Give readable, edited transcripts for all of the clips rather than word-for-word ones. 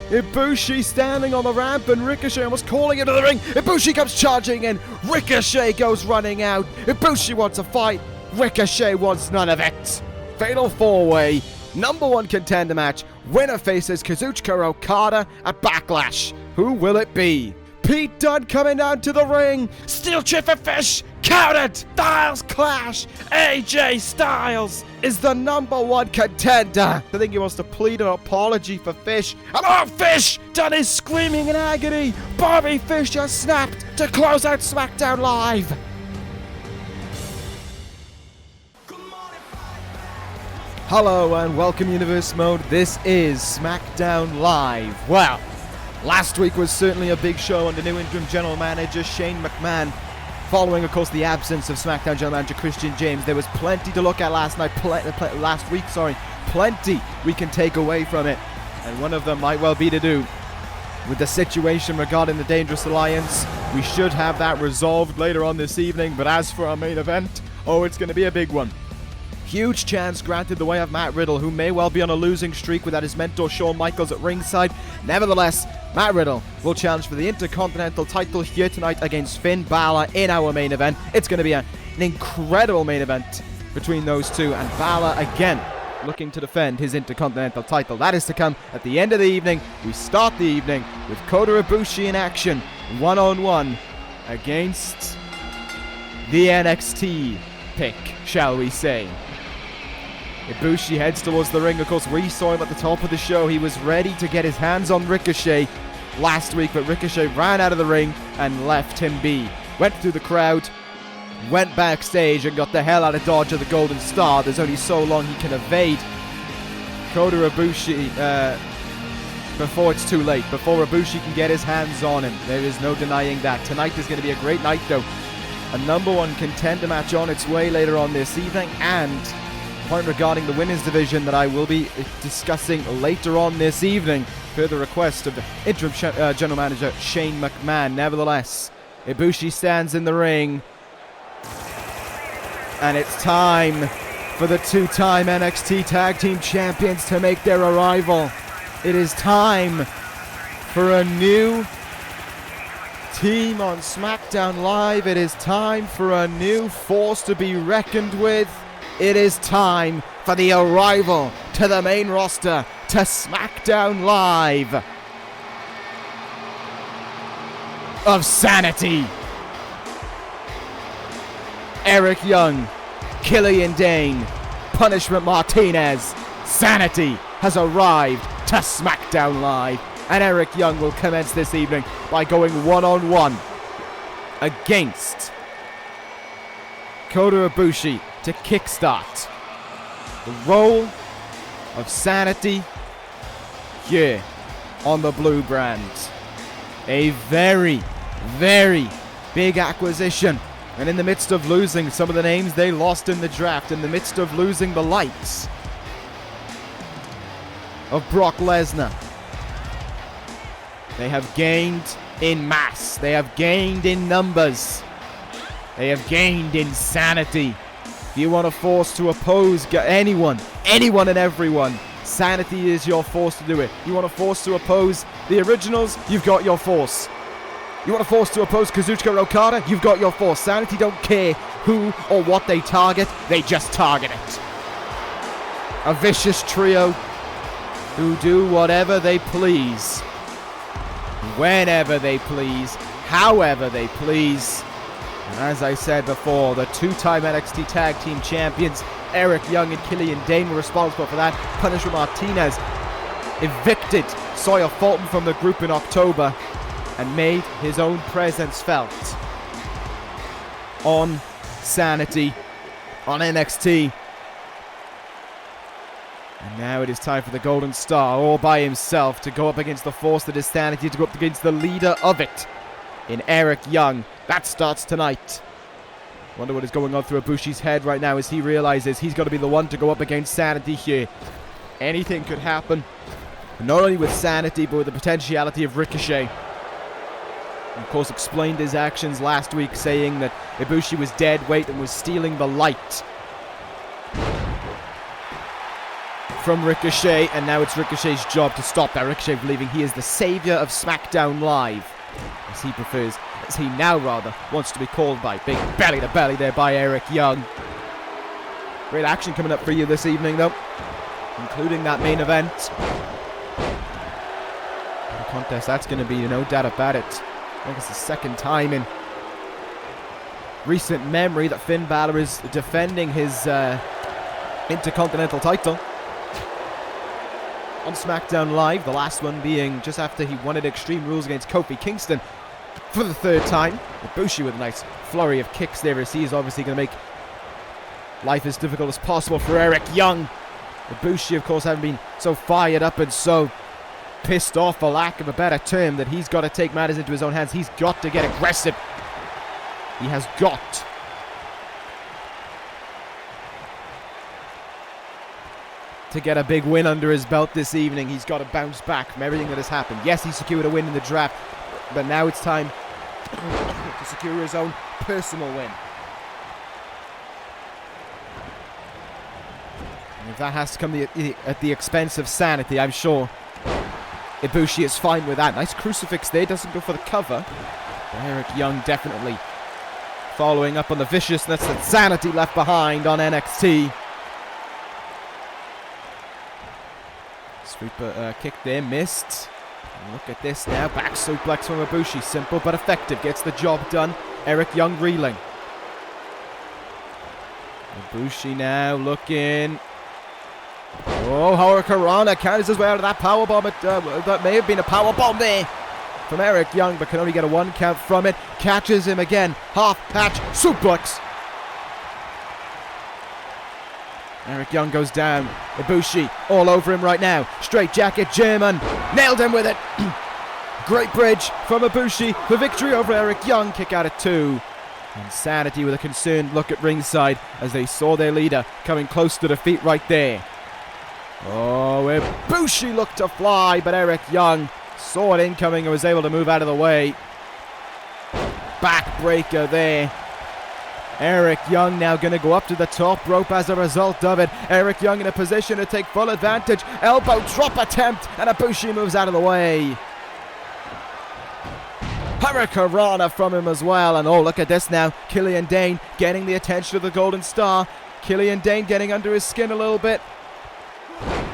Ibushi standing on the ramp and Ricochet almost calling into the ring. Ibushi comes charging in. Ricochet goes running out. Ibushi wants a fight. Ricochet wants none of it. Fatal 4-way. #1 contender match. Winner faces Kazuchika Okada at Backlash. Who will it be? Pete Dunne coming down to the ring. Steel chip for Fish. Counted. Styles clash. AJ Styles is the #1 contender. I think he wants to plead an apology for Fish. And oh, Fish! Dunne is screaming in agony. Bobby Fish just snapped to close out Smackdown Live. Hello and welcome Universe Mode. This is Smackdown Live. Well, last week was certainly a big show under new interim general manager Shane McMahon. Following, of course, the absence of Smackdown general manager Christian James, there was plenty to look at last week. Plenty we can take away from it. And one of them might well be to do with the situation regarding the Dangerous Alliance. We should have that resolved later on this evening. But as for our main event, it's going to be a big one. Huge chance granted the way of Matt Riddle, who may well be on a losing streak without his mentor Shawn Michaels at ringside. Nevertheless, Matt Riddle will challenge for the Intercontinental title here tonight against Finn Bálor in our main event. It's going to be an incredible main event between those two, and Bálor again looking to defend his Intercontinental title. That is to come at the end of the evening. We start the evening with Kota Ibushi in action, one-on-one against the NXT pick, shall we say. Ibushi heads towards the ring. Of course, we saw him at the top of the show. He was ready to get his hands on Ricochet last week, but Ricochet ran out of the ring and left him be. Went through the crowd, went backstage, and got the hell out of Dodge of the Golden Star. There's only so long he can evade Kota Ibushi before it's too late, before Ibushi can get his hands on him. There is no denying that. Tonight is going to be a great night, though. A #1 contender match on its way later on this evening, and point regarding the women's division that I will be discussing later on this evening per the request of the interim general manager Shane McMahon. Nevertheless, Ibushi stands in the ring, and it's time for the two-time NXT Tag Team Champions to make their arrival. It is time for a new team on SmackDown Live. It is time for a new force to be reckoned with. It is time for the arrival to the main roster, to SmackDown Live, of Sanity. Eric Young, Killian Dane, Punishment Martinez. Sanity has arrived to SmackDown Live, and Eric Young will commence this evening by going one-on-one against Kota Ibushi to kickstart the role of Sanity here on the Blue brand. A very, very big acquisition, and in the midst of losing some of the names they lost in the draft, in the midst of losing the likes of Brock Lesnar, they have gained in mass, they have gained in numbers, they have gained in sanity. If you want a force to oppose anyone and everyone, Sanity is your force to do it. You want a force to oppose the originals, you've got your force. You want a force to oppose Kazuchika Okada, you've got your force. Sanity don't care who or what they target, they just target it. A vicious trio who do whatever they please, whenever they please, however they please. And as I said before, the two-time NXT Tag Team Champions, Eric Young and Killian Dane, were responsible for that. Punishment Martinez evicted Sawyer Fulton from the group in October and made his own presence felt on Sanity, on NXT. And now it is time for the Golden Star, all by himself, to go up against the force that is Sanity, to go up against the leader of it in Eric Young. That starts tonight. Wonder what is going on through Ibushi's head right now as he realizes he's got to be the one to go up against Sanity here. Anything could happen, not only with Sanity, but with the potentiality of Ricochet. And of course, explained his actions last week, saying that Ibushi was dead weight and was stealing the light from Ricochet, and now it's Ricochet's job to stop that. Ricochet believing he is the savior of SmackDown Live, as he now wants to be called by. Big belly to belly there by Eric Young. Great action coming up for you this evening, though, including that main event. What a contest that's going to be, no doubt about it. I think it's the second time in recent memory that Finn Bálor is defending his Intercontinental title on SmackDown Live. The last one being just after he won at Extreme Rules against Kofi Kingston for the third time. Ibushi with a nice flurry of kicks there, as he is obviously going to make life as difficult as possible for Eric Young. Ibushi, of course, having been so fired up and so pissed off, for lack of a better term, that he's got to take matters into his own hands. He's got to get aggressive. He has got to get a big win under his belt this evening. He's got to bounce back from everything that has happened. Yes, he secured a win in the draft, but now it's time to secure his own personal win. And if that has to come at the expense of sanity, I'm sure Ibushi is fine with that. Nice crucifix there, doesn't go for the cover. But Eric Young definitely following up on the viciousness that sanity left behind on NXT. Sweeper kick there, missed. And look at this now, back suplex from Ibushi. Simple but effective, gets the job done. Eric Young reeling. Ibushi now looking. Oh, Hurricanrana counters his way out of that powerbomb. That may have been a powerbomb there from Eric Young, but can only get a 1 count from it. Catches him again. Half patch suplex. Eric Young goes down. Ibushi all over him right now. Straight jacket German. Nailed him with it. Great bridge from Ibushi for victory over Eric Young. Kick out at 2. And Sanity with a concerned look at ringside as they saw their leader coming close to defeat right there. Oh, Ibushi looked to fly, but Eric Young saw it incoming and was able to move out of the way. Backbreaker there. Eric Young now going to go up to the top rope as a result of it. Eric Young in a position to take full advantage. Elbow drop attempt, and Ibushi moves out of the way. Hurricanrana from him as well. And oh, look at this now. Killian Dane getting the attention of the Golden Star. Killian Dane getting under his skin a little bit.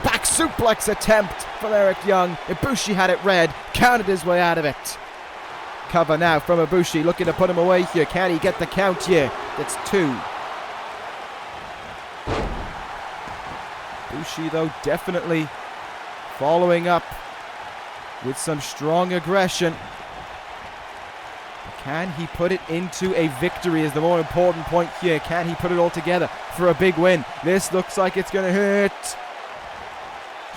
Back suplex attempt from Eric Young. Ibushi had it red, counted his way out of it. Cover now from Ibushi, looking to put him away here. Can he get the count here? It's 2. Ibushi, though, definitely following up with some strong aggression. Can he put it into a victory is the more important point here. Can he put it all together for a big win? This looks like it's going to hurt.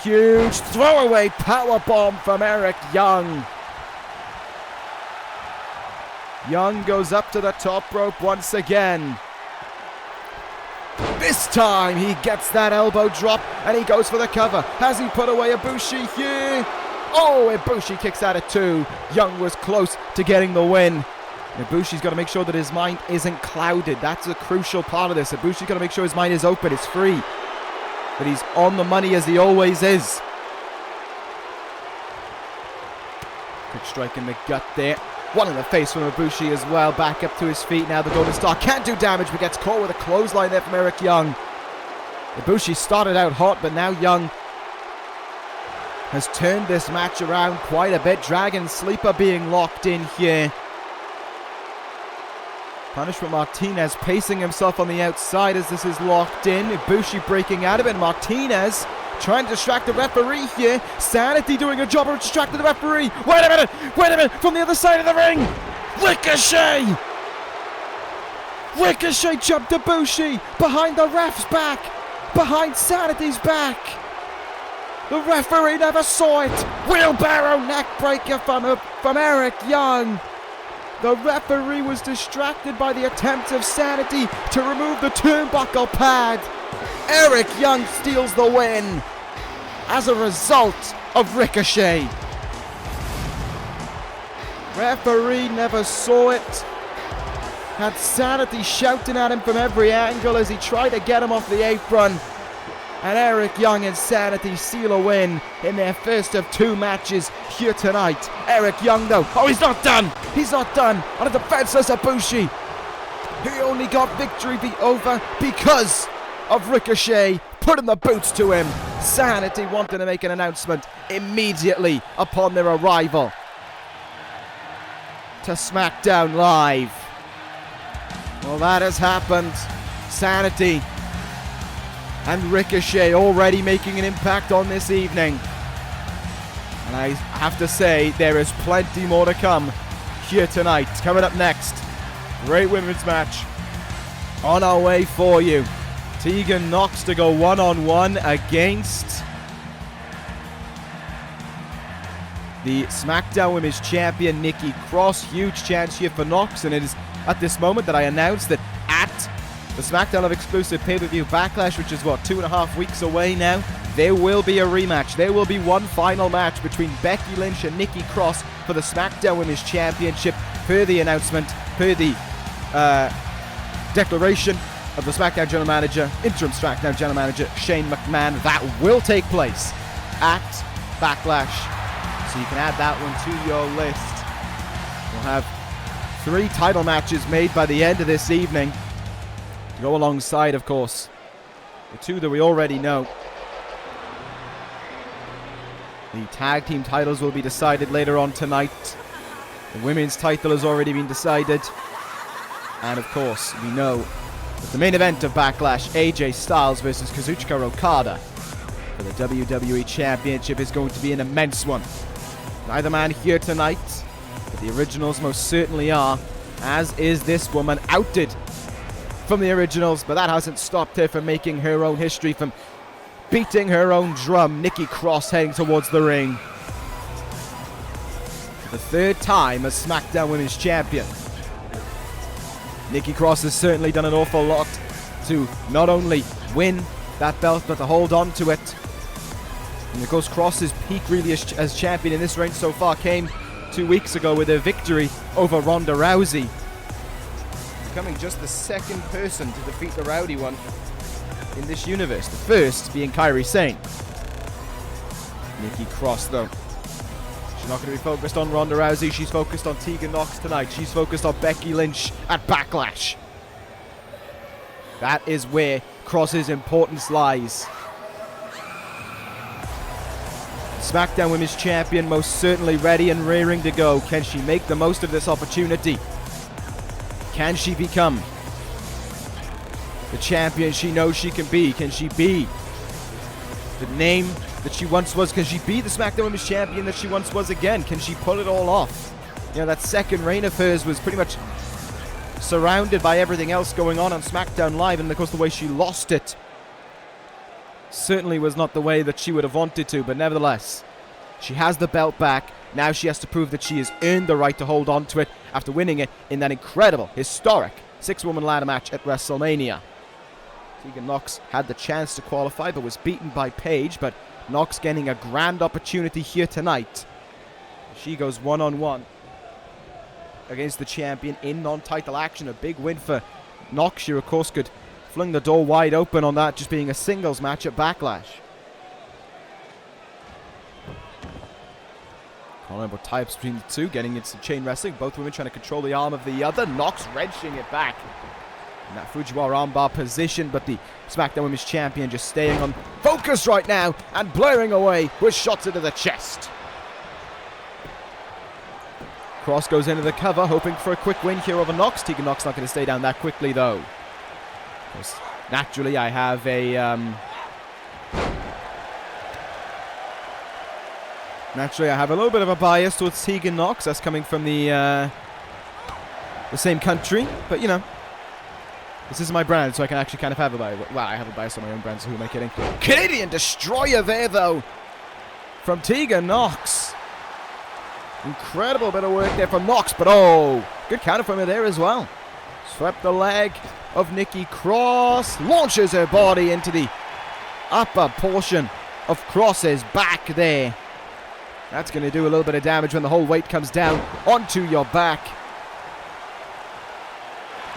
Huge throwaway powerbomb from Eric Young. Young goes up to the top rope once again. This time he gets that elbow drop and he goes for the cover. Has he put away Ibushi here? Oh, Ibushi kicks out at 2. Young was close to getting the win. Ibushi's got to make sure that his mind isn't clouded. That's a crucial part of this. Ibushi's got to make sure his mind is open, it's free. That he's on the money as he always is. Quick strike in the gut there. One in the face from Ibushi as well. Back up to his feet now. The Golden Star can't do damage, but gets caught with a clothesline there from Eric Young. Ibushi started out hot, but now Young has turned this match around quite a bit. Dragon Sleeper being locked in here. Punishment Martinez pacing himself on the outside as this is locked in. Ibushi breaking out of it. Martinez trying to distract the referee here. Sanity doing a job of distracting the referee. Wait a minute, from the other side of the ring. Ricochet! Ricochet jumped Ibushi behind the ref's back. Behind Sanity's back. The referee never saw it. Wheelbarrow neckbreaker from Eric Young. The referee was distracted by the attempt of Sanity to remove the turnbuckle pad. Eric Young steals the win as a result of Ricochet. Referee never saw it. Had Sanity shouting at him from every angle as he tried to get him off the apron. And Eric Young and Sanity seal a win in their first of 2 matches here tonight. Eric Young though, oh, he's not done! He's not done on a defenseless Ibushi. He only got victory over because of Ricochet putting the boots to him. Sanity wanted to make an announcement immediately upon their arrival to Smackdown Live. Well, that has happened. Sanity and Ricochet already making an impact on this evening. And I have to say, there is plenty more to come here tonight. Coming up next, great women's match on our way for you. Tegan Nox to go one-on-one against the Smackdown Women's Champion, Nikki Cross. Huge chance here for Nox, and it is at this moment that I announce that at the Smackdown Live exclusive pay-per-view Backlash, which is, 2.5 weeks away now, there will be a rematch. There will be one final match between Becky Lynch and Nikki Cross for the Smackdown Women's Championship, per the announcement, per the declaration of the Smackdown General Manager, interim Smackdown General Manager, Shane McMahon. That will take place at Backlash. So you can add that one to your list. We'll have 3 title matches made by the end of this evening, to go alongside, of course, the 2 that we already know. The tag team titles will be decided later on tonight. The women's title has already been decided. And of course, we know that the main event of Backlash, AJ Styles versus Kazuchika Okada for the WWE Championship, is going to be an immense one. Neither man here tonight, but the originals most certainly are, as is this woman, outed from the originals, but that hasn't stopped her from making her own history, from beating her own drum. Nikki Cross heading towards the ring for the 3rd time as SmackDown Women's Champion. Nikki Cross has certainly done an awful lot to not only win that belt, but to hold on to it. And of course, Cross's peak really as champion in this reign so far came 2 weeks ago with a victory over Ronda Rousey, becoming just the 2nd person to defeat the Rowdy one in this universe, the first being Kairi Sane. Nikki Cross, though, she's not going to be focused on Ronda Rousey. She's focused on Tegan Nox tonight. She's focused on Becky Lynch at Backlash. That is where Cross's importance lies. SmackDown Women's Champion most certainly ready and rearing to go. Can she make the most of this opportunity? Can she become the champion she knows she can be? Can she be the name that she once was? Can she be the SmackDown Women's Champion that she once was again? Can she pull it all off? You know, that 2nd reign of hers was pretty much surrounded by everything else going on SmackDown Live, and of course the way she lost it certainly was not the way that she would have wanted to, but nevertheless, she has the belt back. Now she has to prove that she has earned the right to hold on to it after winning it in that incredible, historic 6-woman ladder match at WrestleMania. Tegan Nox had the chance to qualify but was beaten by Paige, but Nox getting a grand opportunity here tonight. She goes one-on-one against the champion in non-title action. A big win for Nox. She, of course, could fling the door wide open on that just being a singles match at Backlash. Colorable types between the 2, getting into some chain wrestling. Both women trying to control the arm of the other. Nox wrenching it back in that Fujiwara armbar position, but the SmackDown Women's Champion just staying on focus right now and blaring away with shots into the chest. Cross goes into the cover, hoping for a quick win here over Nox. Tegan Nox not going to stay down that quickly, though. Of course, naturally, I have a little bit of a bias towards Tegan Nox. That's coming from the same country, but you know, this is my brand, so I can actually kind of have a bias. Well, I have a bias on my own brand, so who am I kidding? Canadian Destroyer there, though, from Tegan Nox. Incredible bit of work there from Nox, but oh, good counter from her there as well. Swept the leg of Nikki Cross, launches her body into the upper portion of Cross's back there. That's going to do a little bit of damage when the whole weight comes down onto your back.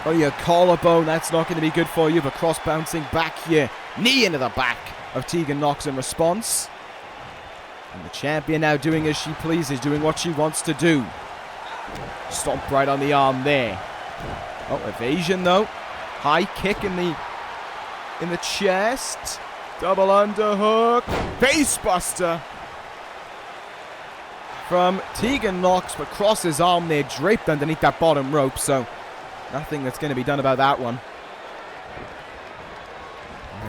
Oh, your collarbone, that's not going to be good for you, but Cross bouncing back here. Knee into the back of Tegan Nox in response. And the champion now doing as she pleases, doing what she wants to do. Stomp right on the arm there. Oh, evasion though. High kick in the chest. Double underhook. Facebuster from Tegan Nox, but cross his arm there, draped underneath that bottom rope, so nothing that's going to be done about that one.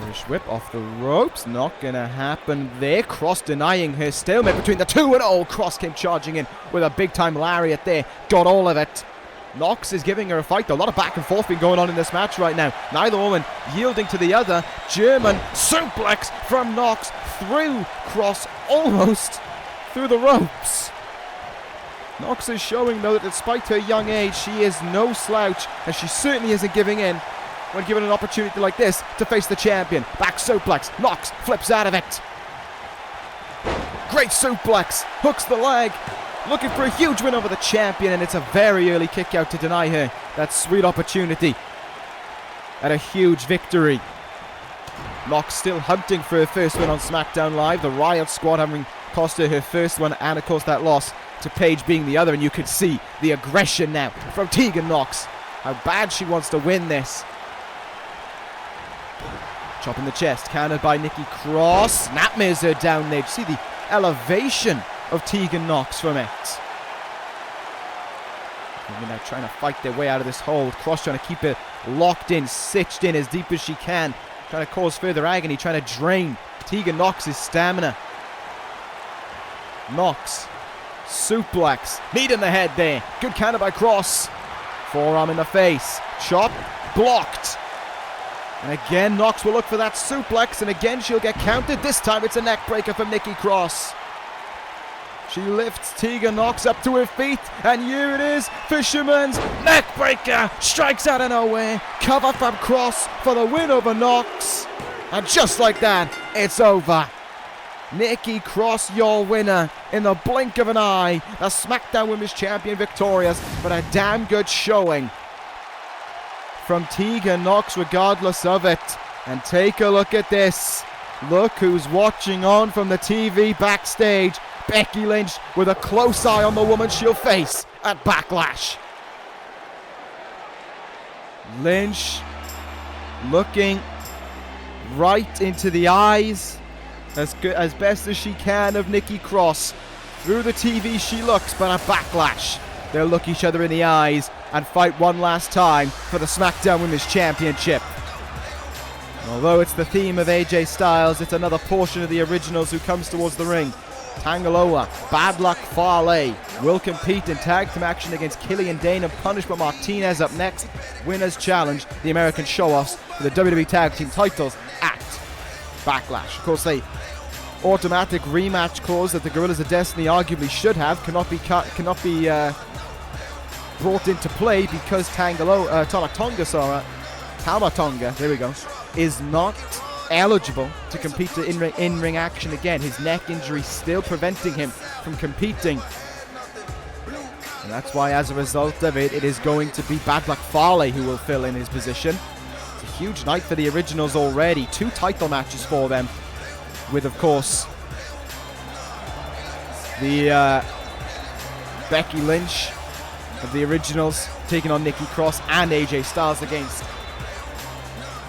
Irish whip off the ropes, not going to happen there. Cross denying her stalemate between the two, and oh, Cross came charging in with a big-time lariat there, got all of it. Nox is giving her a fight, though. A lot of back and forth being going on in this match right now. Neither woman yielding to the other. German suplex from Nox through Cross, almost through the ropes. Nox is showing, though, that despite her young age, she is no slouch, and she certainly isn't giving in when given an opportunity like this to face the champion. Back suplex. Nox flips out of it. Great suplex. Hooks the leg. Looking for a huge win over the champion, and it's a very early kick out to deny her that sweet opportunity at a huge victory. Nox still hunting for her first win on Smackdown Live. The Riot Squad having cost her her first one, and of course that loss to Paige being the other, and you can see the aggression now from Tegan Nox. How bad she wants to win this. Chop in the chest, countered by Nikki Cross. Snapmares her down there. See the elevation of Tegan Nox from it. They're now trying to fight their way out of this hold. Cross trying to keep it locked in, stitched in as deep as she can. Trying to cause further agony, trying to drain Tegan Nox's stamina. Nox, suplex, knee in the head there. Good counter by Cross. Forearm in the face. Chop, blocked. And again, Nox will look for that suplex, and again she'll get counted. This time it's a neck breaker from Nikki Cross. She lifts Tegan Nox up to her feet, and here it is, Fisherman's neck breaker. Strikes out of nowhere. Cover from Cross for the win over Nox. And just like that, it's over. Nikki Cross, your winner in the blink of an eye. The SmackDown Women's Champion victorious, but a damn good showing from Tegan Nox regardless of it. And take a look at this. Look who's watching on from the TV backstage. Becky Lynch with a close eye on the woman she'll face at Backlash. Lynch looking right into the eyes as best as she can of Nikki Cross. Through the TV she looks, but at Backlash they'll look each other in the eyes and fight one last time for the SmackDown Women's Championship. Although it's the theme of AJ Styles, it's another portion of the originals who comes towards the ring. Tangaloa, Bad Luck Fale will compete in tag team action against Killian Dane and Punishment Martinez up next. Winners challenge the American Show-Offs for the WWE Tag Team titles at Backlash. Of course, the automatic rematch clause that the Gorillas of Destiny arguably should have cannot be brought into play because Tama Tonga, there we go, is not eligible to compete in ring action again. His neck injury still preventing him from competing. And that's why, as a result of it, it is going to be Bad Luck Fale who will fill in his position. It's a huge night for the originals already. 2 title matches for them, with, of course, the Becky Lynch of the originals taking on Nikki Cross and AJ Styles against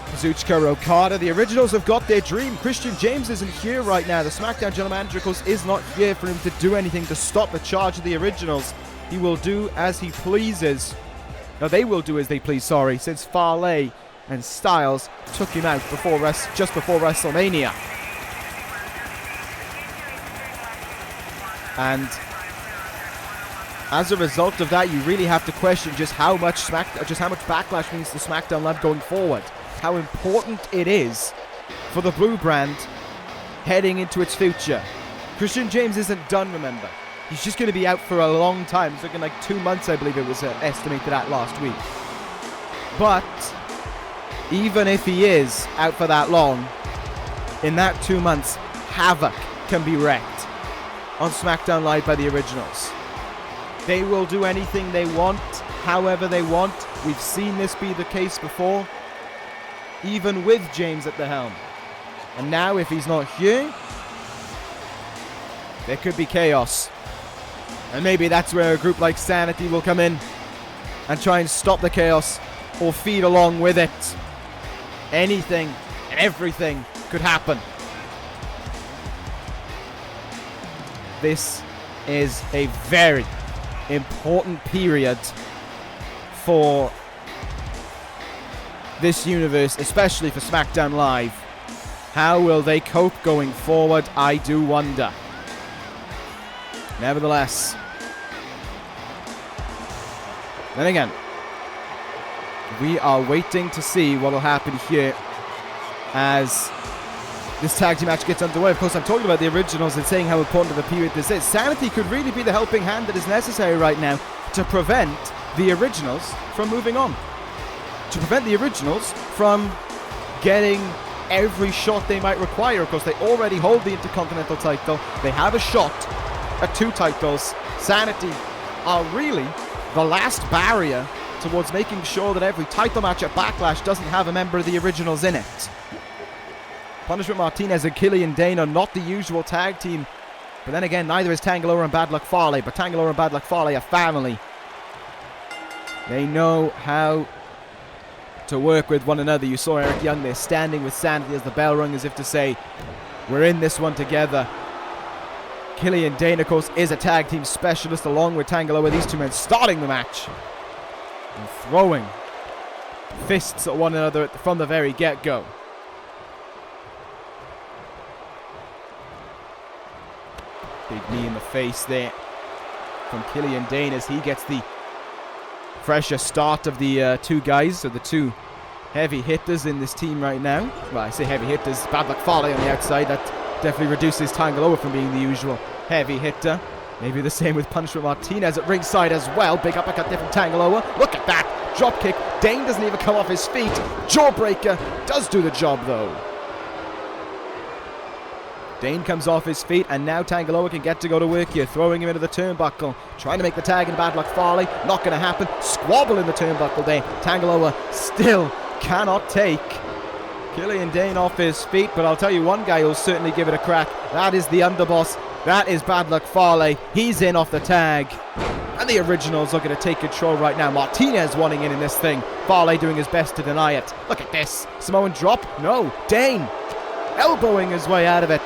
Kazuchika Okada. The originals have got their dream. Christian James isn't here right now. The SmackDown General Manager, of course, is not here for him to do anything to stop the charge of the originals. He will do as he pleases. No, they will do as they please, sorry, since Fale and Styles took him out just before WrestleMania. And as a result of that, you really have to question just how much Backlash means to SmackDown Live going forward. How important it is for the Blue brand heading into its future. Christian James isn't done, remember. He's just going to be out for a long time. It's looking like 2 months, I believe it was estimated at last week. But even if he is out for that long, in that 2 months, havoc can be wreaked on SmackDown Live by the originals. They will do anything they want, however they want. We've seen this be the case before, even with James at the helm. And now if he's not here, there could be chaos. And maybe that's where a group like Sanity will come in and try and stop the chaos or feed along with it. Anything and everything could happen. This is a very important period for this universe, especially for Smackdown Live. How will they cope going forward? I do wonder. Nevertheless, then again, we are waiting to see what will happen here as this tag team match gets underway. Of course, I'm talking about the originals and saying how important of a period this is. Sanity could really be the helping hand that is necessary right now to prevent the originals from moving on. To prevent the originals from getting every shot they might require. Of course, they already hold the Intercontinental title. They have a shot at 2 titles. Sanity are really the last barrier towards making sure that every title match at Backlash doesn't have a member of the originals in it. Punishment Martinez and Killian Dane are not the usual tag team. But then again, neither is Tangaloa and Bad Luck Fale. But Tangaloa and Bad Luck Fale are family. They know how to work with one another. You saw Eric Young there standing with Sanity as the bell rung, as if to say, we're in this one together. Killian Dane, of course, is a tag team specialist along with Tangaloa. These two men starting the match and throwing fists at one another from the very get-go. Big knee in the face there from Killian Dane as he gets the fresher start of the 2 guys, so the 2 heavy hitters in this team right now. Well, I say heavy hitters, Bad Luck Fale on the outside. That definitely reduces Tangaloa from being the usual heavy hitter. Maybe the same with Punishment Martinez at ringside as well. Big uppercut there from Tangaloa. Look at that. Drop kick. Dane doesn't even come off his feet. Jawbreaker does do the job though. Dane comes off his feet, and now Tangaloa can get to go to work here, throwing him into the turnbuckle, trying to make the tag in Bad Luck Fale. Not going to happen. Squabble in the turnbuckle there. Tangaloa still cannot take Killian Dane off his feet, but I'll tell you one guy who'll certainly give it a crack. That is the underboss. That is Bad Luck Fale. He's in off the tag. And the originals looking to take control right now. Martinez wanting in this thing. Fale doing his best to deny it. Look at this. Samoan drop. No. Dane elbowing his way out of it.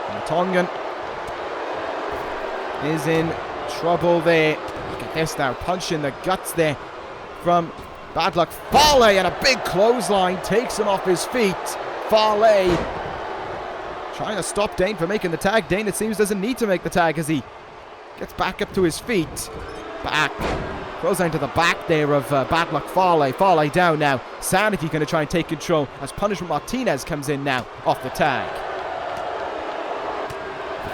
And the Tongan is in trouble there. Look at this now. Punch in the guts there from Bad Luck Fale, and a big clothesline takes him off his feet. Fale trying to stop Dane from making the tag. Dane, it seems, doesn't need to make the tag as he gets back up to his feet. Back. Clothesline to the back there of Bad Luck Fale. Fale down now. Sanity going to try and take control as Punishment Martinez comes in now off the tag.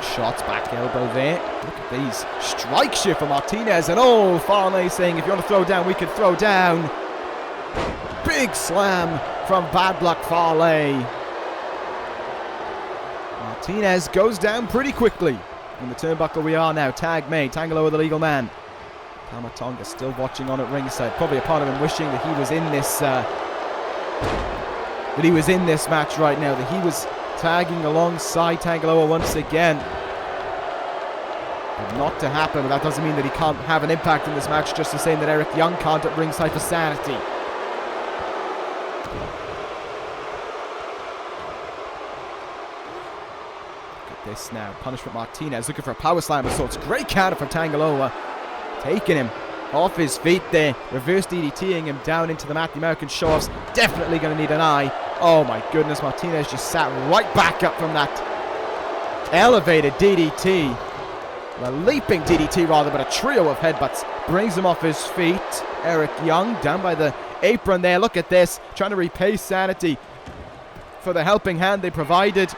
Shots, back elbow there. Look at these strikes here for Martinez. And oh, Fale saying, if you want to throw down, we can throw down. Big slam from Bad Luck Fale. Martinez goes down pretty quickly. In the turnbuckle we are now. Tag made. Tangaloa the legal man. Tama Tonga still watching on at ringside. Probably a part of him wishing that he was in this match right now. That he was tagging alongside Tangaloa once again. But not to happen. But that doesn't mean that he can't have an impact in this match. Just the same that Eric Young can't at ringside for Sanity. This now, Punishment Martinez looking for a power slam of sorts. Great counter from Tangaloa, taking him off his feet there, reverse DDTing him down into the mat. The American show-offs definitely going to need an eye. Oh my goodness, Martinez just sat right back up from that elevated DDT, a leaping DDT rather, but a trio of headbutts brings him off his feet. Eric Young down by the apron there. Look at this, trying to repay Sanity for the helping hand they provided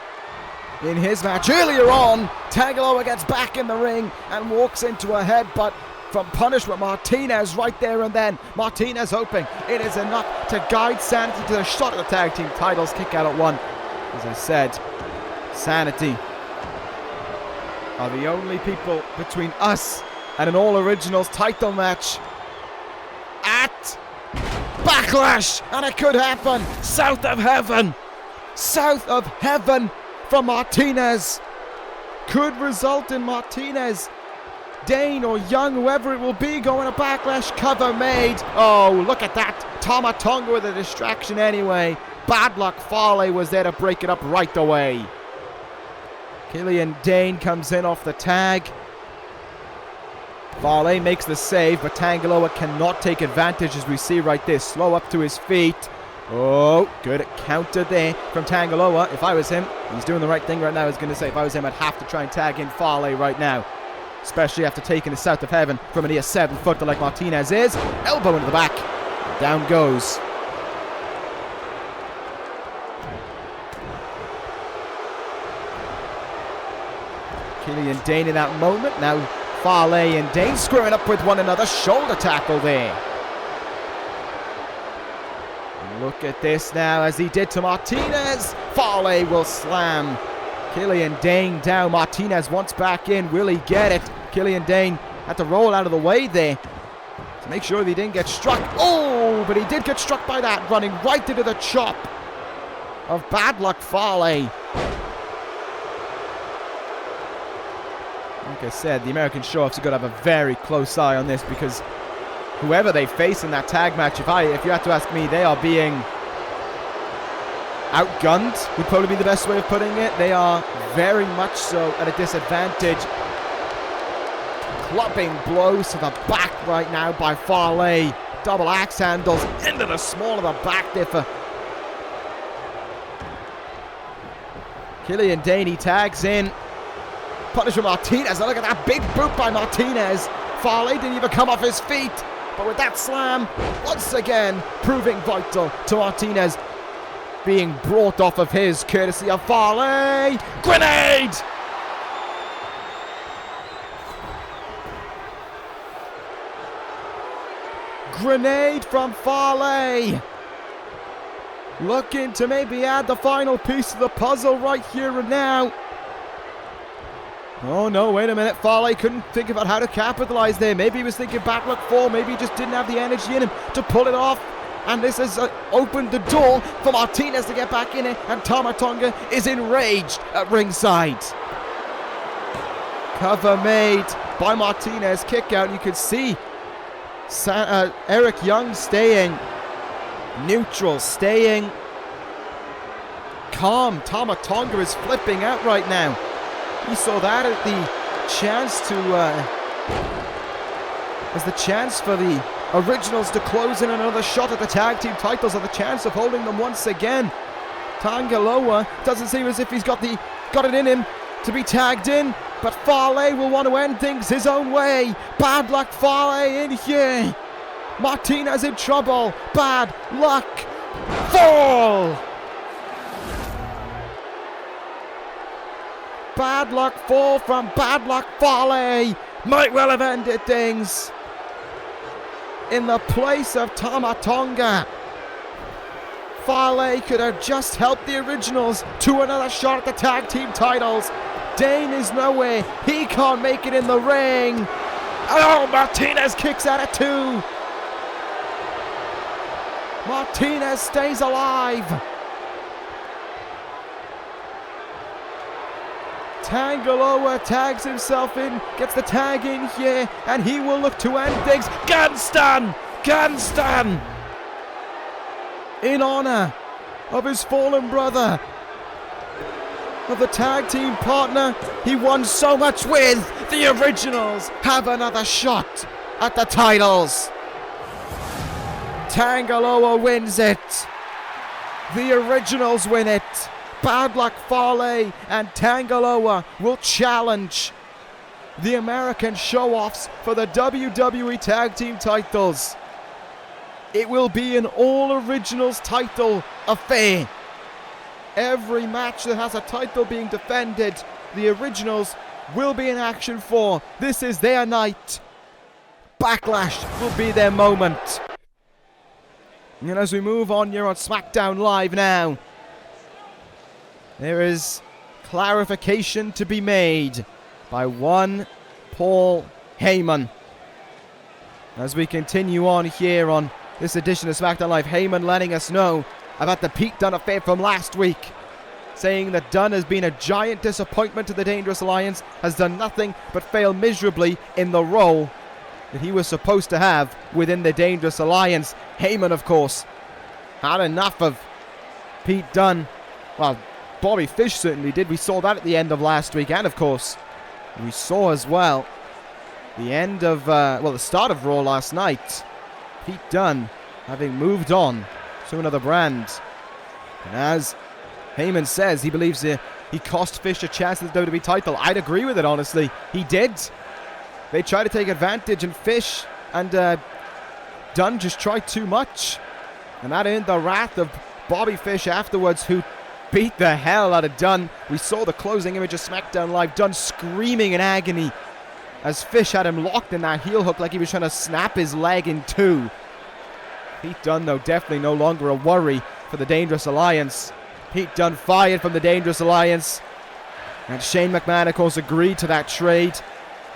in his match earlier on. Tangaloa gets back in the ring and walks into a headbutt from Punishment Martinez right there and then. Martinez hoping it is enough to guide Sanity to the shot at the tag team titles. Kick out at 1. As I said, Sanity are the only people between us and an All Originals title match at Backlash. Backlash, and it could happen. South of heaven. South of heaven from Martinez. Could result in Martinez, Dane or Young, whoever it will be, going to Backlash. Cover made. Oh, look at that. Tama Tonga with a distraction anyway. Bad luck. Fale was there to break it up right away. Killian Dane comes in off the tag. Fale makes the save, but Tanga Loa cannot take advantage, as we see right there. Slow up to his feet. Oh, good counter there from Tanga Loa. If I was him, he's doing the right thing right now. I was going to say, if I was him, I'd have to try and tag in Fale right now. Especially after taking the South of Heaven from a near 7-footer like Martinez is. Elbow into the back. Down goes. Killian Dane in that moment. Now Fale and Dane squaring up with one another. Shoulder tackle there. And look at this now, as he did to Martinez. Fale will slam Killian Dane down. Martinez wants back in. Will he get it? Killian Dane had to roll out of the way there to make sure that he didn't get struck. Oh, but he did get struck by that, running right into the chop of Bad Luck Fale. Like I said, the American show-offs have got to have a very close eye on this, because whoever they face in that tag match, if you had to ask me, they are being outgunned, would probably be the best way of putting it. They are very much so at a disadvantage. Clubbing blows to the back right now by Fale. Double axe handles into the small of the back there for Killian Dane. He tags in. Punish from Martinez. Now look at that big boot by Martinez. Fale didn't even come off his feet. But with that slam, once again, proving vital to Martinez being brought off of his, courtesy of Fale. Grenade! Grenade from Fale. Looking to maybe add the final piece of the puzzle right here and now. Oh no, wait a minute. Fale couldn't think about how to capitalize there. Maybe he was thinking back luck 4. Maybe he just didn't have the energy in him to pull it off. And this has opened the door for Martinez to get back in it. And Tama Tonga is enraged at ringside. Cover made by Martinez. Kick out. You could see Eric Young staying neutral, staying calm. Tama Tonga is flipping out right now. He saw that as the chance for the Originals to close in another shot at the tag team titles, or the chance of holding them once again. Tanga Loa doesn't seem as if he's got it in him to be tagged in, but Fale will want to end things his own way. Bad luck Fale in here. Martinez in trouble. Bad luck fall. Bad luck fall from Bad Luck Fale. Might well have ended things in the place of Tama Tonga. Fale could have just helped the Originals to another shot at the tag team titles. Dane is nowhere. He can't make it in the ring. Oh, Martinez kicks at it too. Martinez stays alive. Tanga Loa tags himself in, gets the tag in here, and he will look to end things. Gunstun! Gunstun! In honor of his fallen brother, of the tag team partner he won so much with, the Originals have another shot at the titles. Tanga Loa wins it. The Originals win it. Bad Luck Fale and Tanga Loa will challenge the American show-offs for the WWE Tag Team titles. It will be an all-Originals title affair. Every match that has a title being defended, the Originals will be in action for. This is their night. Backlash will be their moment. And as we move on here on Smackdown Live now, there is clarification to be made by one Paul Heyman. As we continue on here on this edition of Smackdown Live. Heyman letting us know about the Pete Dunne affair from last week, saying that Dunne has been a giant disappointment to the Dangerous Alliance, has done nothing but fail miserably in the role that he was supposed to have within the Dangerous Alliance. Heyman, of course, had enough of Pete Dunne. Well, Bobby Fish certainly did. We saw that at the end of last week, and of course, we saw as well the end of, the start of Raw last night. Pete Dunne having moved on to another brand. And as Heyman says, he believes he cost Fish a chance at the WWE title. I'd agree with it, honestly. He did. They tried to take advantage, and Fish and Dunne just tried too much. And that earned the wrath of Bobby Fish afterwards, who beat the hell out of Dunne. We saw the closing image of SmackDown Live, Dunne screaming in agony as Fish had him locked in that heel hook like he was trying to snap his leg in two. Pete Dunne, though, definitely no longer a worry for the Dangerous Alliance. Pete Dunne fired from the Dangerous Alliance. And Shane McMahon, of course, agreed to that trade.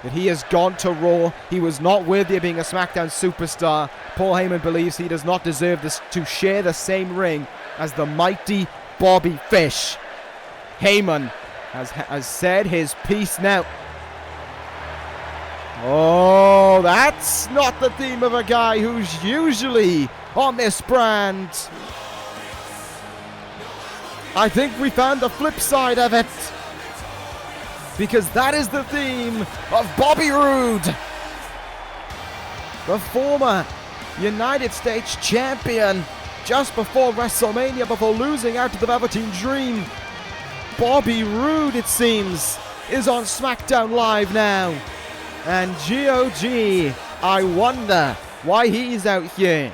That he has gone to Raw. He was not worthy of being a SmackDown superstar. Paul Heyman believes he does not deserve this to share the same ring as the mighty Bobby Fish. Heyman has said his piece now. Oh, that's not the theme of a guy who's usually on this brand. I think we found the flip side of it, because that is the theme of Bobby Roode, the former United States champion, just before WrestleMania, before losing out to the Velveteen Dream. Bobby Roode, it seems, is on SmackDown Live now. And GOG, I wonder why he's out here.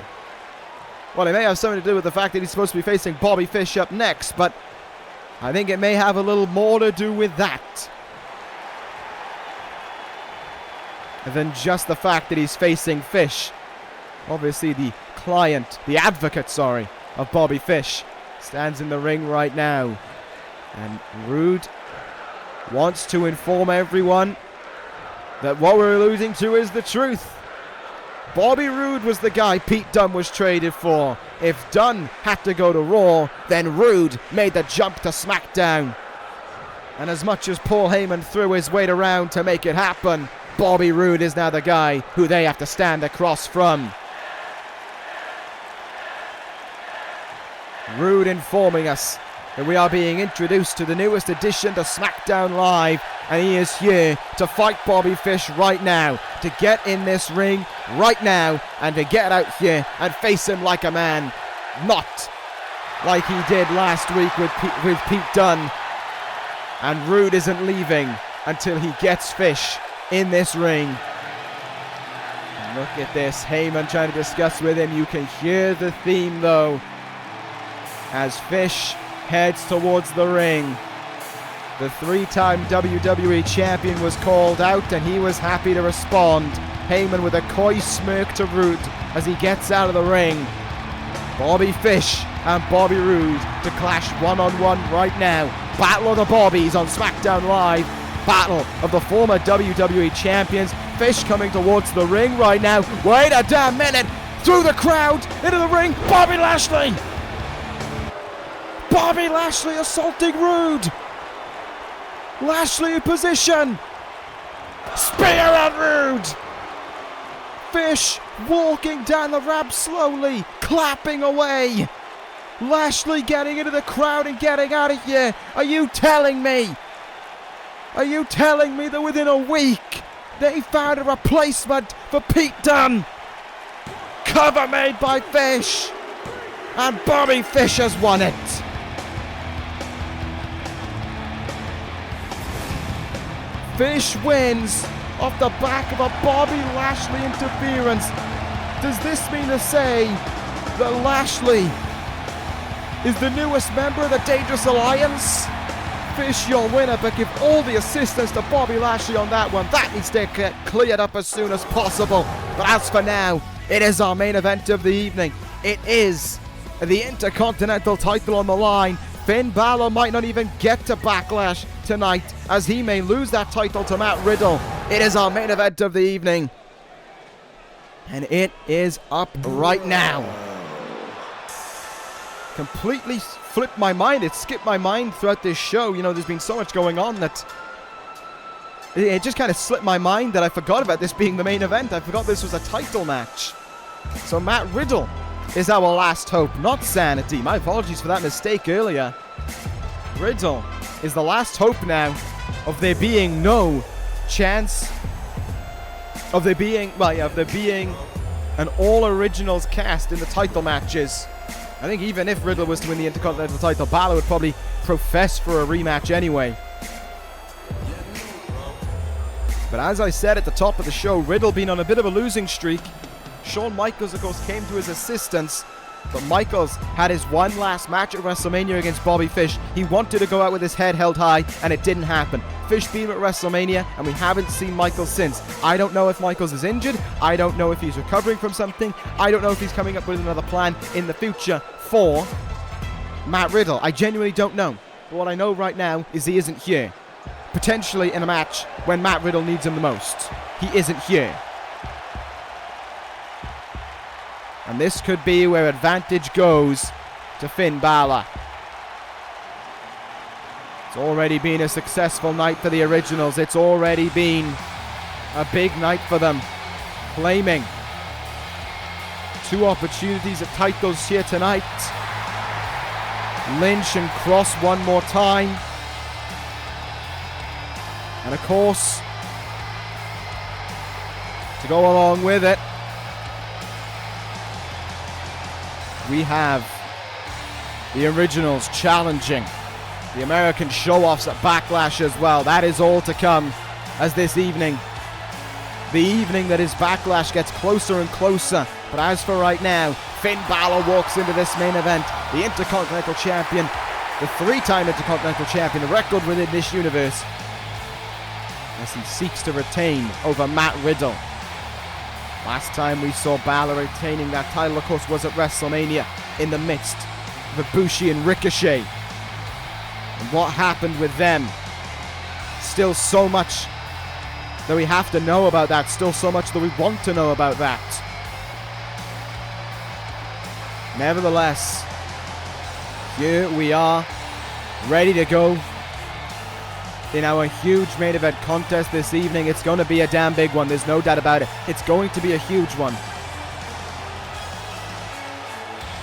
Well, it may have something to do with the fact that he's supposed to be facing Bobby Fish up next, but I think it may have a little more to do with that than just the fact that he's facing Fish. Obviously, the advocate, of Bobby Fish stands in the ring right now. And Roode wants to inform everyone that what we're alluding to is the truth. Bobby Roode was the guy Pete Dunne was traded for. If Dunne had to go to Raw, then Roode made the jump to SmackDown. And as much as Paul Heyman threw his weight around to make it happen, Bobby Roode is now the guy who they have to stand across from. Roode informing us that we are being introduced to the newest addition to SmackDown Live, and he is here to fight Bobby Fish right now, to get in this ring right now, and to get out here and face him like a man, not like he did last week with Pete Dunne. And Roode isn't leaving until he gets Fish in this ring. And look at this, Heyman trying to discuss with him. You can hear the theme though, as Fish heads towards the ring. The three-time WWE champion was called out, and he was happy to respond. Heyman with a coy smirk to Roode as he gets out of the ring. Bobby Fish and Bobby Roode to clash one-on-one right now. Battle of the Bobbies on SmackDown Live. Battle of the former WWE champions. Fish coming towards the ring right now. Wait a damn minute. Through the crowd, into the ring, Bobby Lashley! Bobby Lashley assaulting Roode. Lashley in position. Spear on Roode. Fish walking down the ramp slowly, clapping away. Lashley getting into the crowd and getting out of here. Are you telling me that within a week they found a replacement for Pete Dunne? Cover made by Fish, and Bobby Fish has won it. Fish wins off the back of a Bobby Lashley interference. Does this mean to say that Lashley is the newest member of the Dangerous Alliance? Fish, your winner, but give all the assistance to Bobby Lashley on that one. That needs to get cleared up as soon as possible. But as for now, it is our main event of the evening. It is the Intercontinental title on the line. Finn Bálor might not even get to Backlash tonight, as he may lose that title to Matt Riddle. It is our main event of the evening. And it is up right now. Completely flipped my mind. It skipped my mind throughout this show. You know, there's been so much going on that it just kind of slipped my mind that I forgot about this being the main event. I forgot this was a title match. So Matt Riddle is our last hope, not Sanity. My apologies for that mistake earlier. Riddle is the last hope now of there being no chance of there being, an all-originals cast in the title matches. I think even if Riddle was to win the Intercontinental title, Bálor would probably profess for a rematch anyway. But as I said at the top of the show, Riddle been on a bit of a losing streak. Shawn Michaels, of course, came to his assistance, but Michaels had his one last match at WrestleMania against Bobby Fish. He wanted to go out with his head held high, and it didn't happen. Fish beat him at WrestleMania, and we haven't seen Michaels since. I don't know if Michaels is injured. I don't know if he's recovering from something. I don't know if he's coming up with another plan in the future for Matt Riddle. I genuinely don't know. But what I know right now is he isn't here. Potentially in a match when Matt Riddle needs him the most. He isn't here. And this could be where advantage goes to Finn Bálor. It's already been a successful night for the Originals. It's already been a big night for them. Claiming 2 opportunities at titles here tonight. Lynch and Cross one more time. And of course, to go along with it, we have the Originals challenging the American show-offs at Backlash as well. That is all to come as this evening, the evening that is Backlash, gets closer and closer. But as for right now, Finn Bálor walks into this main event, the Intercontinental Champion, the 3-time Intercontinental Champion, the record within this universe, as he seeks to retain over Matt Riddle. Last time we saw Bálor retaining that title, of course, was at WrestleMania in the midst of Ibushi and Ricochet. And what happened with them? Still so much that we have to know about that. Still so much that we want to know about that. Nevertheless, here we are, ready to go in our huge main event contest this evening. It's going to be a damn big one, there's no doubt about it. It's going to be a huge one.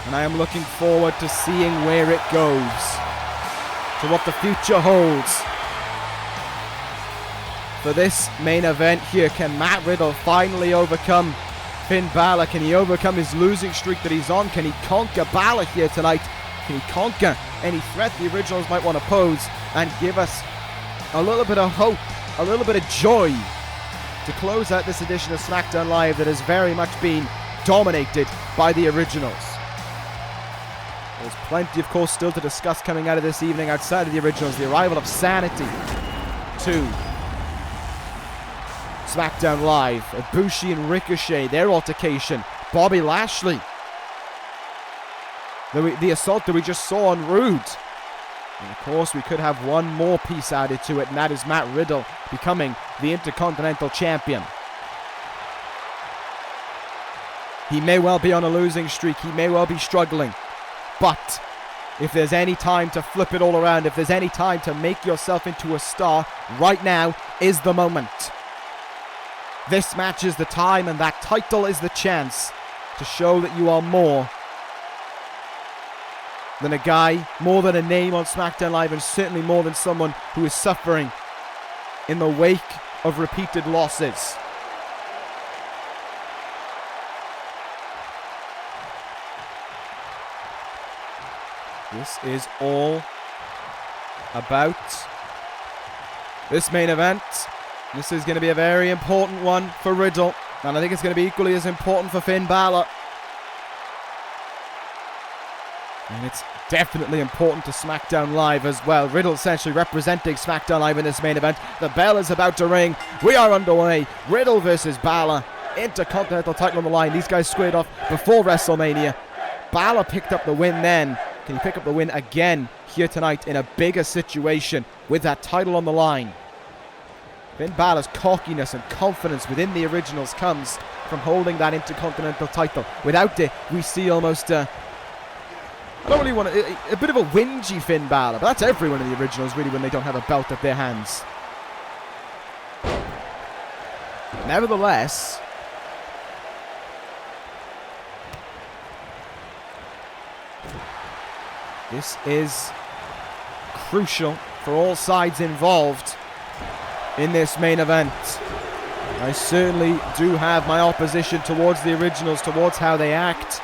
And I am looking forward to seeing where it goes, to what the future holds for this main event here. Can Matt Riddle finally overcome Finn Bálor? Can he overcome his losing streak that he's on? Can he conquer Bálor here tonight? Can he conquer any threat the Originals might want to pose and give us a little bit of hope, a little bit of joy to close out this edition of Smackdown Live that has very much been dominated by the Originals? There's plenty, of course, still to discuss coming out of this evening outside of the Originals. The arrival of Sanity to Smackdown Live. Ibushi and Ricochet, their altercation. Bobby Lashley. The assault that we just saw on Roode. And of course, we could have one more piece added to it, and that is Matt Riddle becoming the Intercontinental Champion. He may well be on a losing streak. He may well be struggling. But if there's any time to flip it all around, if there's any time to make yourself into a star, right now is the moment. This match is the time, and that title is the chance to show that you are more than a guy, more than a name on SmackDown Live, and certainly more than someone who is suffering in the wake of repeated losses. This is all about this main event. This is going to be a very important one for Riddle, and I think it's going to be equally as important for Finn Bálor. And it's definitely important to SmackDown Live as well. Riddle essentially representing SmackDown Live in this main event. The bell is about to ring. We are underway. Riddle versus Bálor. Intercontinental title on the line. These guys squared off before WrestleMania. Bálor picked up the win then. Can he pick up the win again here tonight in a bigger situation with that title on the line? Finn Bálor's cockiness and confidence within the Originals comes from holding that Intercontinental title. Without it, we see almost I don't really want to, a bit of a whingy Finn Bálor, but that's everyone in the originals really when they don't have a belt at their hands. Nevertheless, this is crucial for all sides involved in this main event. I certainly do have my opposition towards the originals, towards how they act.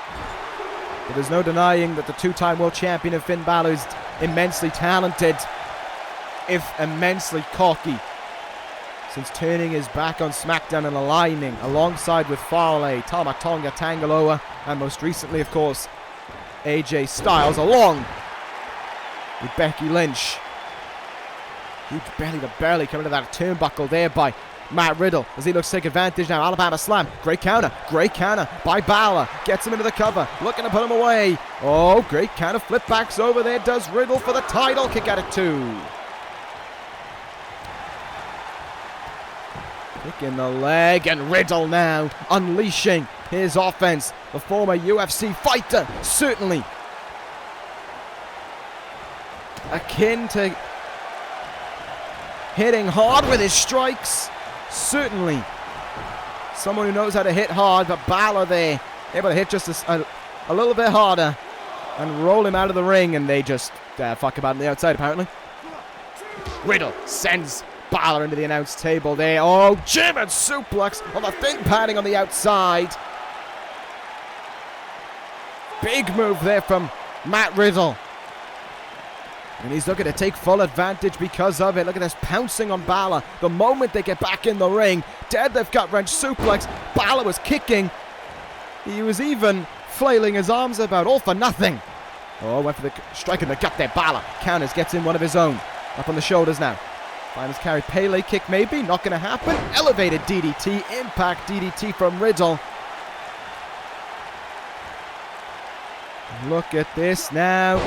But there's no denying that the two-time world champion of Finn Bálor is immensely talented, if immensely cocky, since turning his back on Smackdown and aligning alongside with Farley, Tama, Tonga, Tangaloa, and most recently, of course, AJ Styles, along with Becky Lynch. Huge belly to belly coming to that turnbuckle there by Matt Riddle as he looks to take advantage now. Alabama slam. Great counter by Bálor. Gets him into the cover. Looking to put him away. Oh, great counter. Flip backs over there. Does Riddle for the title. Kick out at 2. Kick in the leg. And Riddle now unleashing his offense. The former UFC fighter. Certainly akin to hitting hard with his strikes. Certainly someone who knows how to hit hard, but Bálor there able to hit just a little bit harder and roll him out of the ring, and they just fuck about on the outside apparently. Riddle sends Bálor into the announce table there. Oh, German suplex on the thin padding on the outside. Big move there from Matt Riddle. And he's looking to take full advantage because of it. Look at this pouncing on Bálor. The moment they get back in the ring, deadlift gut wrench suplex. Bálor was kicking. He was even flailing his arms about, all for nothing. Oh, went for the strike in the gut there. Bálor counters, gets in one of his own. Up on the shoulders now. Finds carry, Pele kick maybe, not going to happen. Elevated DDT, impact DDT from Riddle. Look at this now.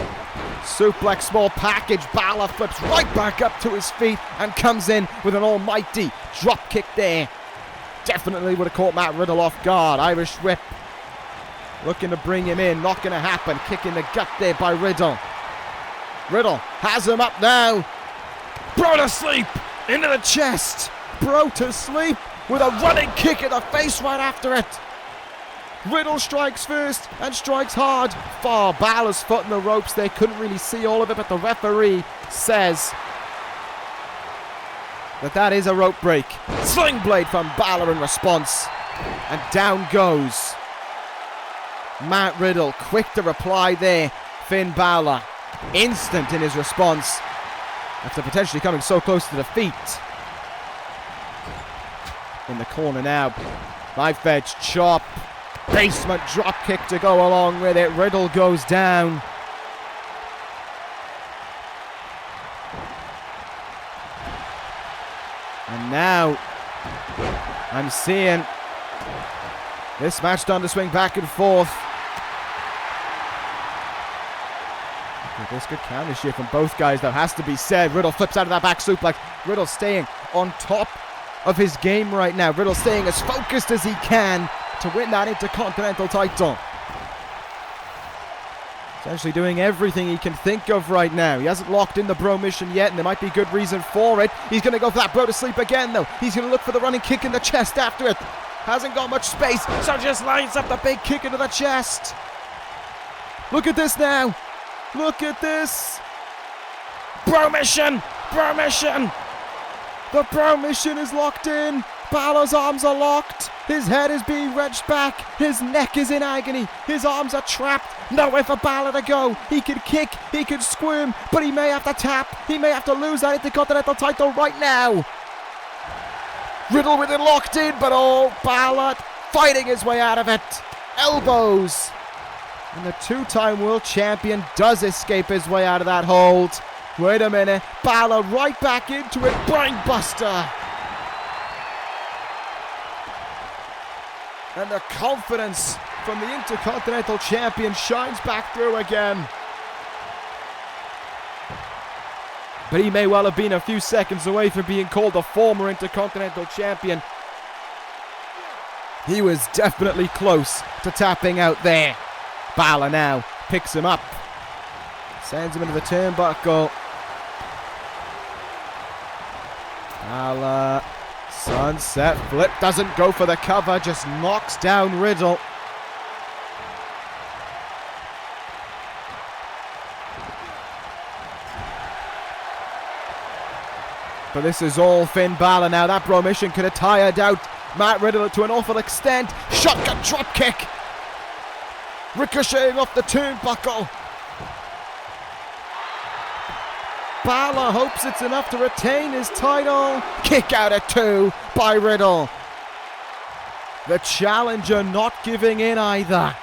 Suplex, small package. Bálor flips right back up to his feet and comes in with an almighty drop kick there. Definitely would have caught Matt Riddle off guard. Irish whip. Looking to bring him in. Not going to happen. Kick in the gut there by Riddle. Riddle has him up now. Bro to sleep. Into the chest. Bro to sleep with a running kick in the face right after it. Riddle strikes first and strikes hard. Far Bálor's foot in the ropes. They couldn't really see all of it, but the referee says that is a rope break. Sling blade from Bálor in response. And down goes Matt Riddle. Quick to reply there. Finn Bálor. Instant in his response after potentially coming so close to defeat. In the corner now. Knife edge chop. Basement drop kick to go along with it. Riddle goes down. And now I'm seeing this match done to swing back and forth. This good counter shift from both guys, though, has to be said. Riddle flips out of that back suplex. Riddle staying on top of his game right now. Riddle staying as focused as he can to win that Intercontinental title. Essentially doing everything he can think of right now. He hasn't locked in the bro mission yet, and there might be good reason for it. He's going to go for that bro to sleep again, though. He's going to look for the running kick in the chest after it. Hasn't got much space, so just lines up the big kick into the chest. Look at this now. Look at this. Bro mission. Bro mission. The bro mission is locked in. Bálor's arms are locked. His head is being wrenched back. His neck is in agony. His arms are trapped. Nowhere for Bálor to go. He can kick. He can squirm. But he may have to tap. He may have to lose that Intercontinental title right now. Riddle with it locked in. But oh, Bálor fighting his way out of it. Elbows. And the two-time world champion does escape his way out of that hold. Wait a minute. Bálor right back into it. Brainbuster. And the confidence from the Intercontinental Champion shines back through again. But he may well have been a few seconds away from being called the former Intercontinental Champion. He was definitely close to tapping out there. Bálor now picks him up. Sends him into the turnbuckle. Bálor, sunset flip, doesn't go for the cover, just knocks down Riddle. But this is all Finn Bálor now. That bro mission could have tired out Matt Riddle to an awful extent. Shotgun drop kick. Ricocheting off the turnbuckle. Bálor hopes it's enough to retain his title. Kick out at 2 by Riddle. The challenger not giving in either.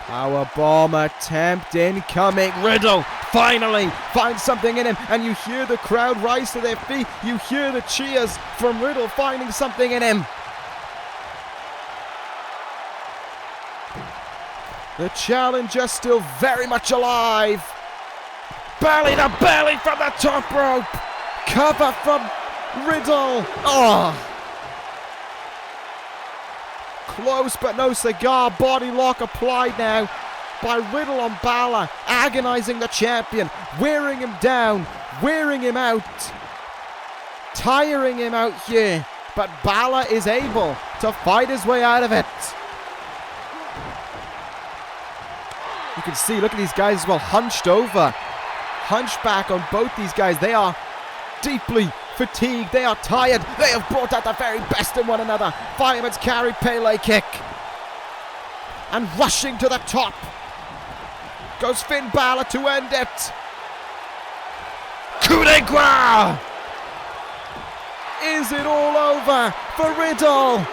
Powerbomb attempt incoming. Riddle finally finds something in him, and you hear the crowd rise to their feet. You hear the cheers from Riddle finding something in him. The challenger still very much alive. Belly to belly from the top rope. Cover from Riddle. Oh. Close but no cigar. Body lock applied now by Riddle on Bálor. Agonizing the champion. Wearing him down. Wearing him out. Tiring him out here. But Bálor is able to fight his way out of it. You can see, look at these guys as well, hunched over. Hunchback on both these guys. They are deeply fatigued. They are tired. They have brought out the very best in one another. Fireman's carry Pele kick. And rushing to the top goes Finn Bálor to end it. Coup de grace! Is it all over for Riddle?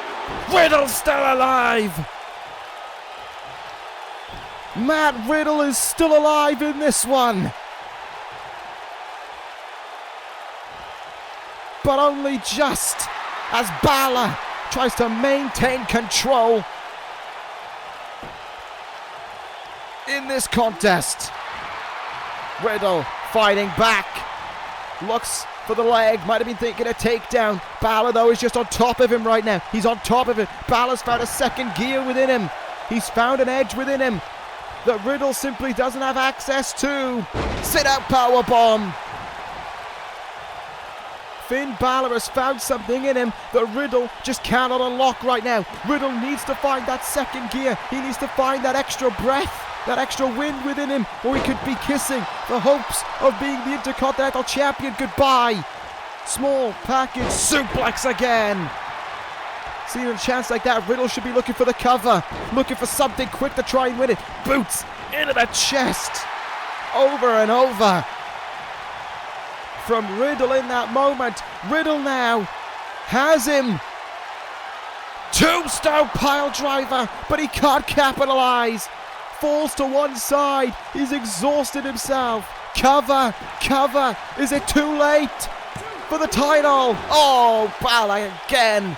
Riddle's still alive. Matt Riddle is still alive in this one. But only just, as Bálor tries to maintain control in this contest. Riddle fighting back. Looks for the leg. Might have been thinking a takedown. Bálor, though, is just on top of him right now. He's on top of it. Balor's found a second gear within him. He's found an edge within him that Riddle simply doesn't have access to. Sit-out powerbomb. Finn Bálor has found something in him that Riddle just cannot unlock right now. Riddle needs to find that second gear. He needs to find that extra breath, that extra wind within him, or he could be kissing the hopes of being the Intercontinental Champion goodbye. Small package suplex again. Seeing a chance like that, Riddle should be looking for the cover, looking for something quick to try and win it. Boots into the chest, over and over. From Riddle in that moment. Riddle now has him. Tombstone pile driver, but he can't capitalize. Falls to one side. He's exhausted himself. Cover, cover. Is it too late for the title? Oh, Bálor again.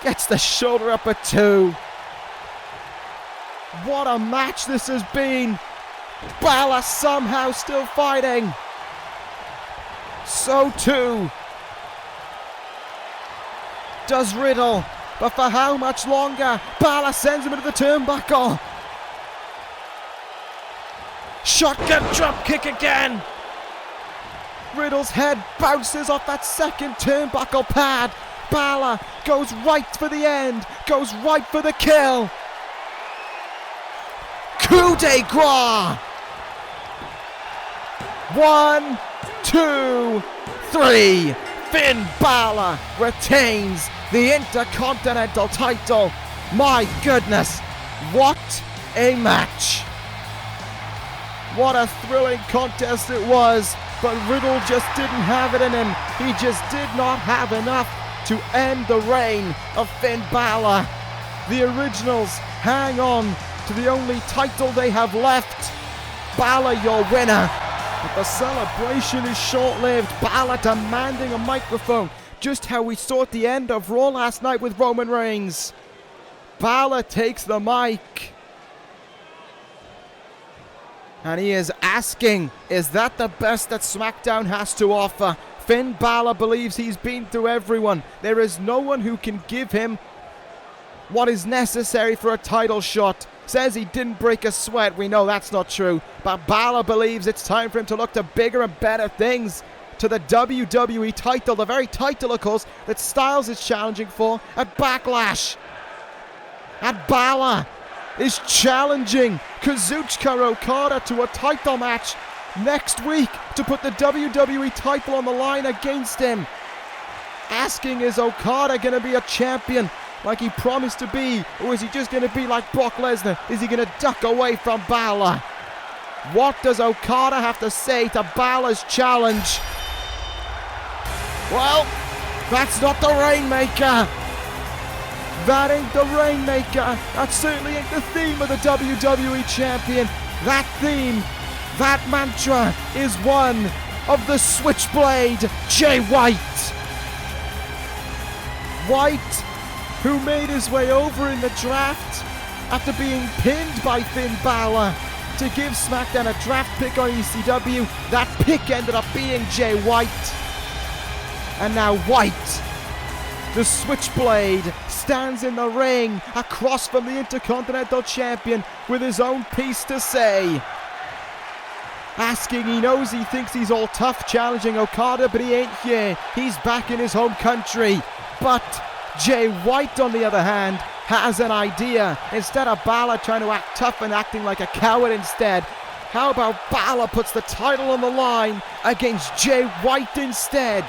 Gets the shoulder up at 2. What a match this has been. Bálor somehow still fighting. So too does Riddle. But for how much longer? Bálor sends him into the turnbuckle. Shotgun drop kick again. Riddle's head bounces off that second turnbuckle pad. Bálor goes right for the end, goes right for the kill. Coup de grace. 1, 2, 3. Finn Bálor retains the Intercontinental title. My goodness, what a match. What a thrilling contest it was, but Riddle just didn't have it in him. He just did not have enough to end the reign of Finn Bálor. The originals hang on to the only title they have left. Bálor, your winner. But the celebration is short-lived. Bálor demanding a microphone, just how we saw at the end of Raw last night with Roman Reigns. Bálor takes the mic. And he is asking, is that the best that Smackdown has to offer? Finn Bálor believes he's been through everyone. There is no one who can give him what is necessary for a title shot. Says he didn't break a sweat. We know that's not true. But Bálor believes it's time for him to look to bigger and better things. To the WWE title, the very title, of course, that Styles is challenging for at Backlash. And Bálor is challenging Kazuchika Okada to a title match next week to put the WWE title on the line against him. Asking, is Okada going to be a champion like he promised to be, or is he just going to be like Brock Lesnar? Is he going to duck away from Bálor? What does Okada have to say to Bálor's challenge? Well, that's not the Rainmaker. That ain't the Rainmaker. That certainly ain't the theme of the WWE Champion. That theme, that mantra is one of the Switchblade, Jay White. White, who made his way over in the draft after being pinned by Finn Bálor to give SmackDown a draft pick on ECW. That pick ended up being Jay White. And now White, the Switchblade, stands in the ring across from the Intercontinental Champion with his own piece to say. Asking, he knows he thinks he's all tough challenging Okada, but he ain't here. He's back in his home country. But Jay White, on the other hand, has an idea. Instead of Bálor trying to act tough and acting like a coward instead, how about Bálor puts the title on the line against Jay White instead?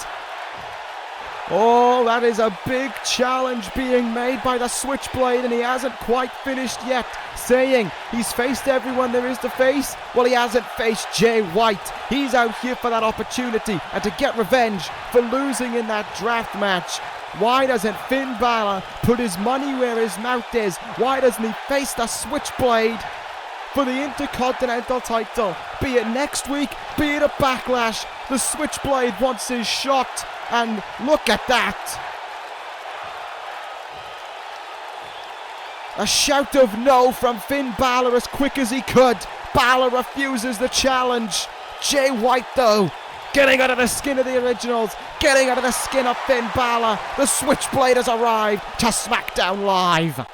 Oh, that is a big challenge being made by the Switchblade, and he hasn't quite finished yet, saying he's faced everyone there is to face. Well, he hasn't faced Jay White. He's out here for that opportunity and to get revenge for losing in that draft match. Why doesn't Finn Bálor put his money where his mouth is? Why doesn't he face the Switchblade for the Intercontinental title? Be it next week, be it a Backlash, the Switchblade wants his shot. And look at that. A shout of no from Finn Bálor as quick as he could. Bálor refuses the challenge. Jay White, though, getting out of the skin of the originals, getting out of the skin of Finn Bálor. The Switchblade has arrived to SmackDown Live.